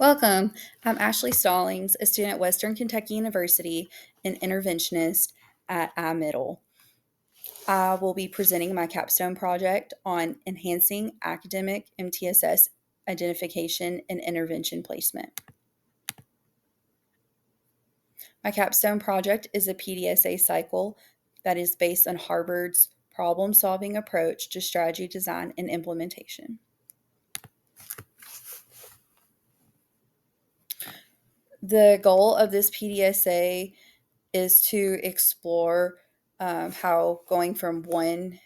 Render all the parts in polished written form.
Welcome. I'm Ashley Stallings, a student at Western Kentucky University and interventionist at iMiddle. I will be presenting my capstone project on enhancing academic MTSS identification and intervention placement. My capstone project is a PDSA cycle that is based on Harvard's problem solving approach to strategy design and implementation. The goal of this PDSA is to explore how going from one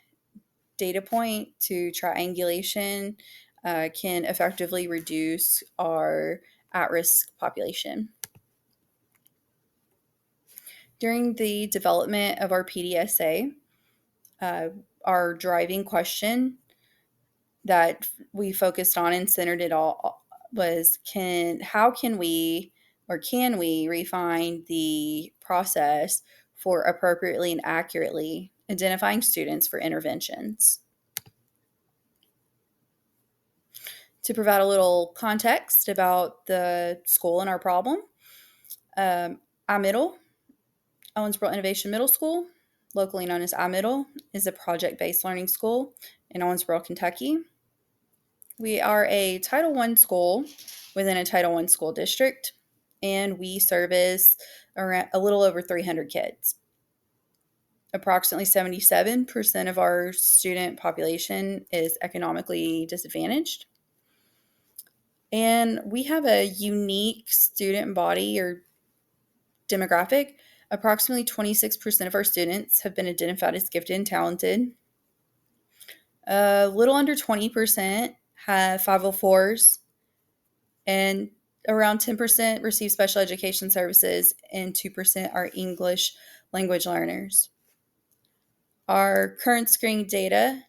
data point to triangulation can effectively reduce our at risk population. During the development of our PDSA, uh, our driving question that we focused on and centered it all was can we refine the process for appropriately and accurately identifying students for interventions. To provide a little context about the school and our problem, iMiddle, Owensboro Innovation Middle School, locally known as iMiddle, is a project-based learning school in Owensboro, Kentucky. We are a Title I school within a Title I school district, and we service around a little over 300 kids. Approximately 77% of our student population is economically disadvantaged. And we have a unique student body or demographic. Approximately 26% of our students have been identified as gifted and talented. A little under 20% have 504s, and around 10% receive special education services, and 2% are English language learners. Our current screening data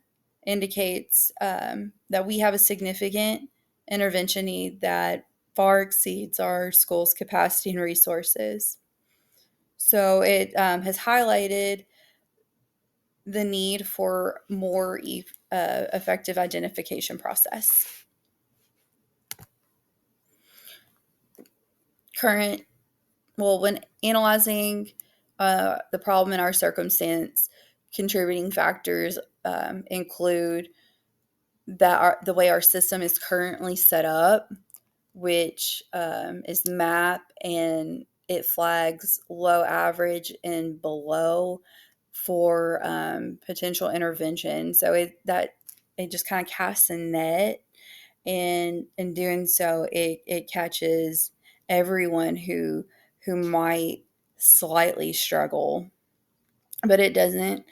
indicates that we have a significant intervention need that far exceeds our school's capacity and resources. So it has highlighted the need for more effective identification process. When analyzing the problem in our circumstance, contributing factors include the way our system is currently set up, which is MAP, and it flags low, average, and below for potential intervention. So it just kind of casts a net, and in doing so, it catches everyone who might slightly struggle, but it doesn't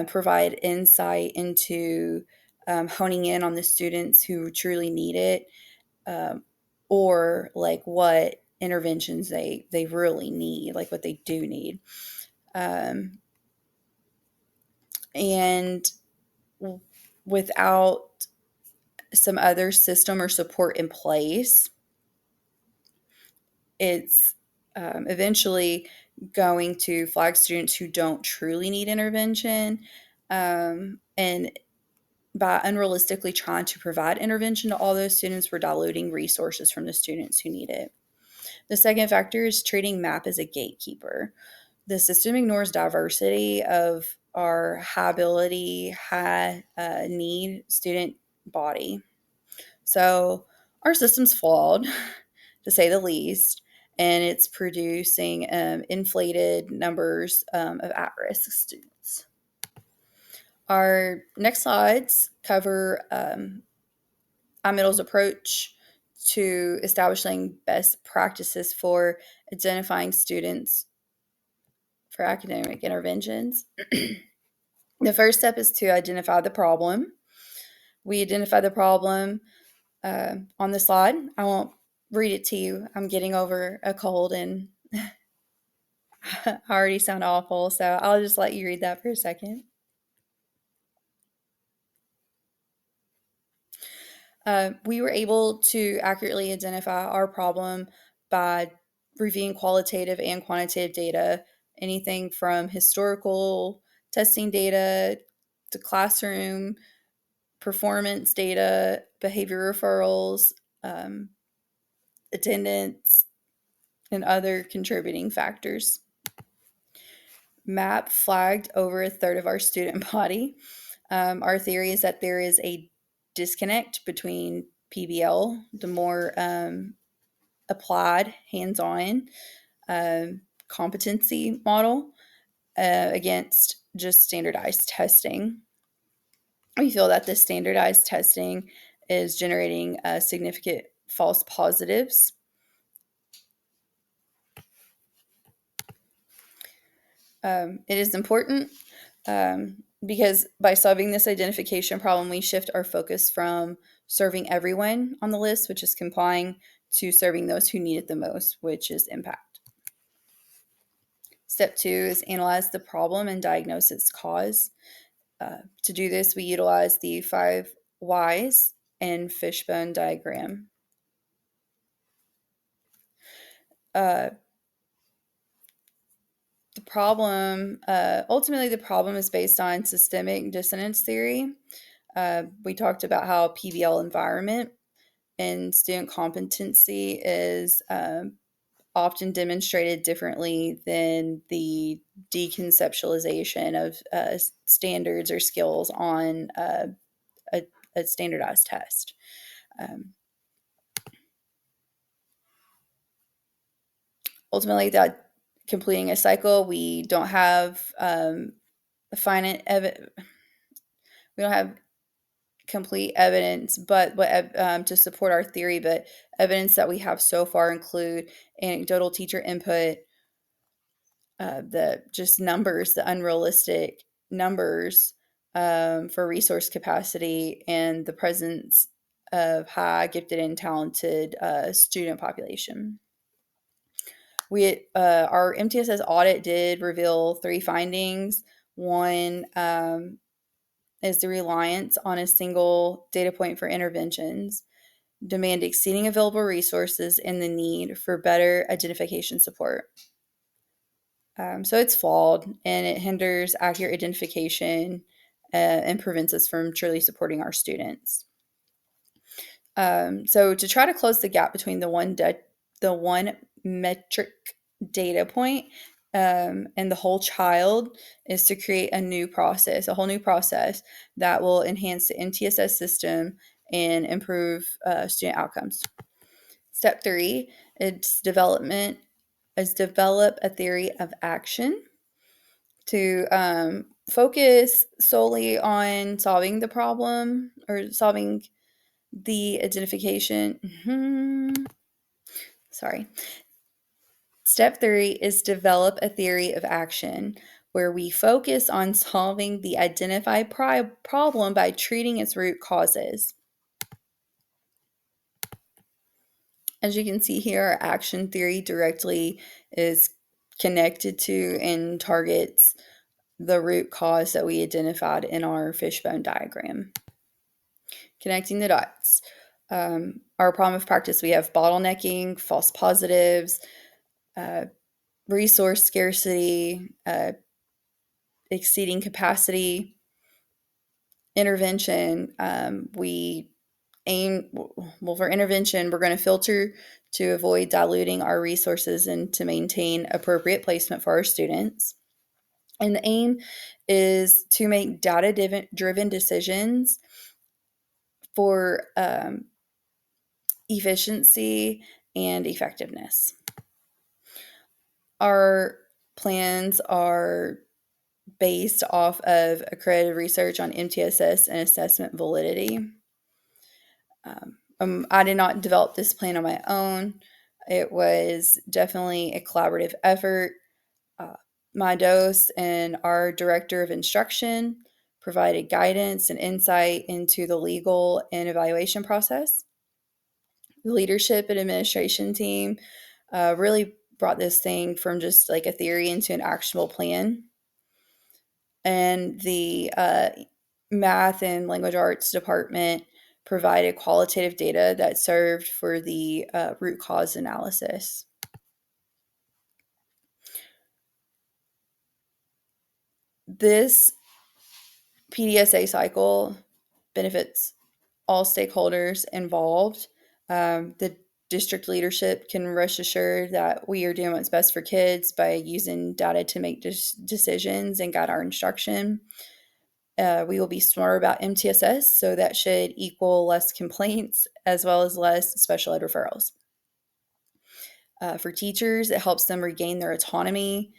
provide insight into honing in on the students who truly need it, um, or like what interventions they really need, like what they do need. And without some other system or support in place, it's eventually going to flag students who don't truly need intervention. And by unrealistically trying to provide intervention to all those students, we're diluting resources from the students who need it. The second factor is treating MAP as a gatekeeper. The system ignores diversity of our high ability, high need student body. So our system's flawed, to say the least, and it's producing inflated numbers of at-risk students. Our next slides cover iMiddle's approach to establishing best practices for identifying students for academic interventions. The first step is to identify the problem. We identify the problem on the slide. I won't read it to you. I'm getting over a cold and I already sound awful, so I'll just let you read that for a second. We were able to accurately identify our problem by reviewing qualitative and quantitative data, anything from historical testing data to classroom performance data, behavior referrals, attendance, and other contributing factors. MAP flagged over a third of our student body. Our theory is that there is a disconnect between PBL, the more applied, hands on competency model, against just standardized testing. We feel that this standardized testing is generating significant false positives. It is important because by solving this identification problem, we shift our focus from serving everyone on the list, which is complying, to serving those who need it the most, which is impact. Step 2 is analyze the problem and diagnose its cause. To do this, we utilize the 5 whys and fishbone diagram. Ultimately, the problem is based on systemic dissonance theory. We talked about how PBL environment and student competency is often demonstrated differently than the deconceptualization of standards or skills on a standardized test. Ultimately, that completing a cycle, we don't have finite we don't have complete evidence, but to support our theory. But evidence that we have so far include anecdotal teacher input, the just numbers, the unrealistic numbers for resource capacity, and the presence of high gifted and talented student population. Our MTSS audit did reveal 3 findings. One is the reliance on a single data point for interventions, demand exceeding available resources, and the need for better identification support. So it's flawed, and it hinders accurate identification and prevents us from truly supporting our students. So to try to close the gap between the one metric data point and the whole child is to create a whole new process that will enhance the MTSS system and improve student outcomes. Step 3 develop a theory of action to focus solely on solving the problem or solving the identification. Sorry. Step 3 is develop a theory of action where we focus on solving the identified problem by treating its root causes. As you can see here, our action theory directly is connected to and targets the root cause that we identified in our fishbone diagram. Connecting the dots. Our problem of practice, we have bottlenecking, false positives, resource scarcity, exceeding capacity, intervention. We aim, well, for intervention, we're going to filter to avoid diluting our resources and to maintain appropriate placement for our students. And the aim is to make data-driven decisions for efficiency and effectiveness. Our plans are based off of accredited research on MTSS and assessment validity. I did not develop this plan on my own. It was definitely a collaborative effort. My DOS and our director of instruction provided guidance and insight into the legal and evaluation process. The leadership and administration team really brought this thing from just like a theory into an actionable plan. And the math and language arts department provided qualitative data that served for the root cause analysis. This PDSA cycle benefits all stakeholders involved. The district leadership can rest assured that we are doing what's best for kids by using data to make decisions and guide our instruction. We will be smarter about MTSS, so that should equal less complaints as well as less special ed referrals. For teachers, it helps them regain their autonomy.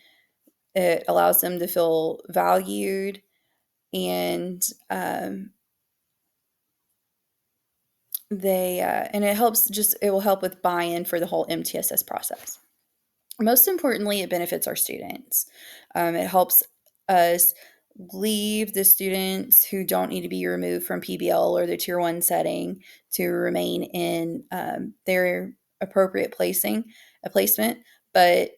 It allows them to feel valued, and it will help with buy-in for the whole MTSS process. Most importantly, it benefits our students. It helps us leave the students who don't need to be removed from PBL or the Tier 1 setting to remain in their appropriate placement. But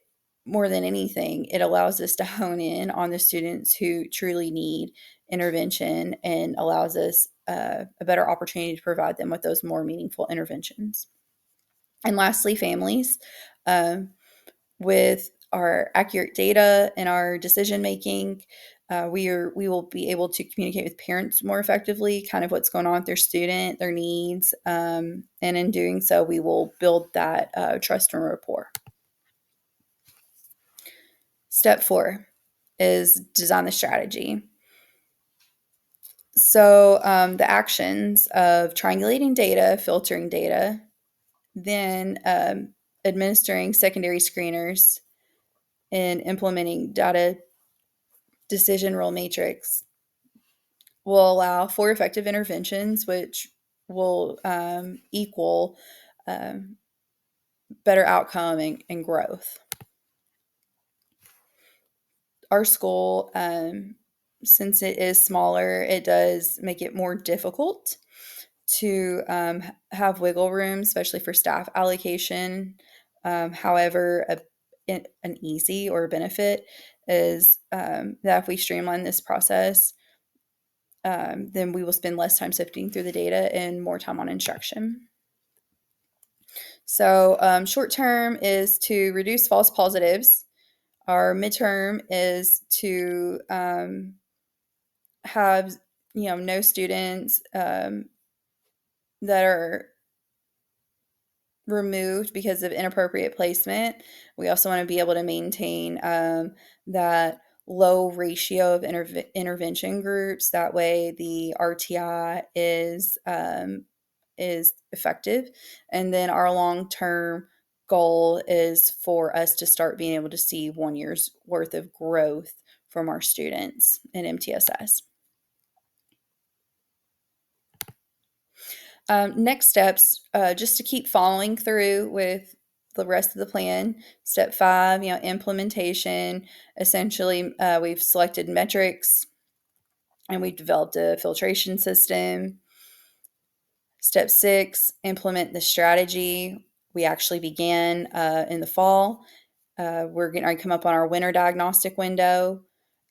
more than anything, it allows us to hone in on the students who truly need intervention and allows us a better opportunity to provide them with those more meaningful interventions. And lastly, families. With our accurate data and our decision making, we will be able to communicate with parents more effectively, kind of what's going on with their student, their needs, and in doing so, we will build that trust and rapport. Step 4 is design the strategy. So the actions of triangulating data, filtering data, then administering secondary screeners, and implementing data decision rule matrix will allow for effective interventions, which will equal better outcome and growth. Our school, since it is smaller, it does make it more difficult to have wiggle room, especially for staff allocation. However, an easy or benefit is that if we streamline this process, then we will spend less time sifting through the data and more time on instruction. So short term is to reduce false positives. Our midterm is to have no students that are removed because of inappropriate placement. We also want to be able to maintain that low ratio of intervention groups. That way, the RTI is effective, and then our long term goal is for us to start being able to see 1 year's worth of growth from our students in MTSS. Next steps, just to keep following through with the rest of the plan. Step 5, implementation. Essentially, we've selected metrics and we've developed a filtration system. Step 6, implement the strategy. We actually began in the fall. We're going to come up on our winter diagnostic window,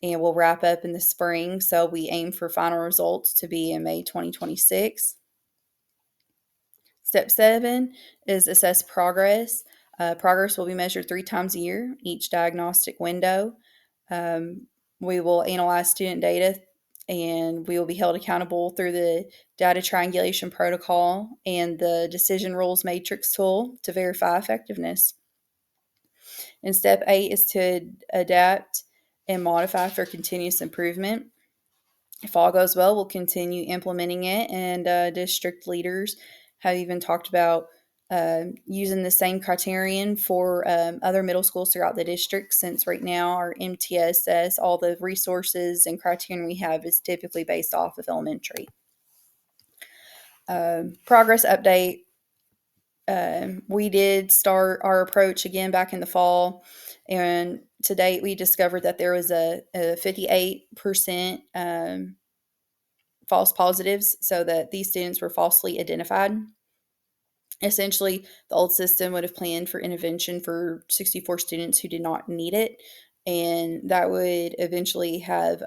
and we'll wrap up in the spring. So we aim for final results to be in May 2026. Step 7 is assess progress. Progress will be measured 3 times a year, each diagnostic window. We will analyze student data, and we will be held accountable through the data triangulation protocol and the decision rules matrix tool to verify effectiveness. And step 8 is to adapt and modify for continuous improvement. If all goes well, we'll continue implementing it, and district leaders have even talked about using the same criterion for other middle schools throughout the district, since right now our MTSS, all the resources and criterion we have is typically based off of elementary. Progress update. We did start our approach again back in the fall, and to date we discovered that there was a 58% false positives, so that these students were falsely identified. Essentially, the old system would have planned for intervention for 64 students who did not need it, and that would eventually have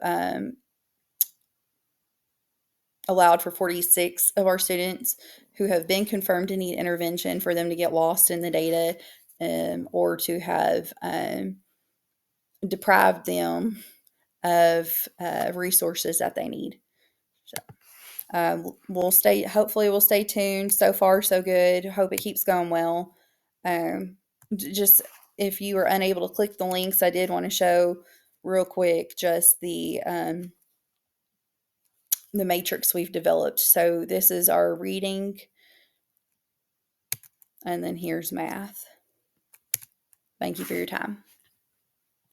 allowed for 46 of our students who have been confirmed to need intervention for them to get lost in the data, or to have deprived them of resources that they need. So, Hopefully we'll stay tuned. So far, so good. Hope it keeps going well. Um, just if you were unable to click the links, I did want to show real quick just the matrix we've developed. So this is our reading, and then here's math. Thank you for your time.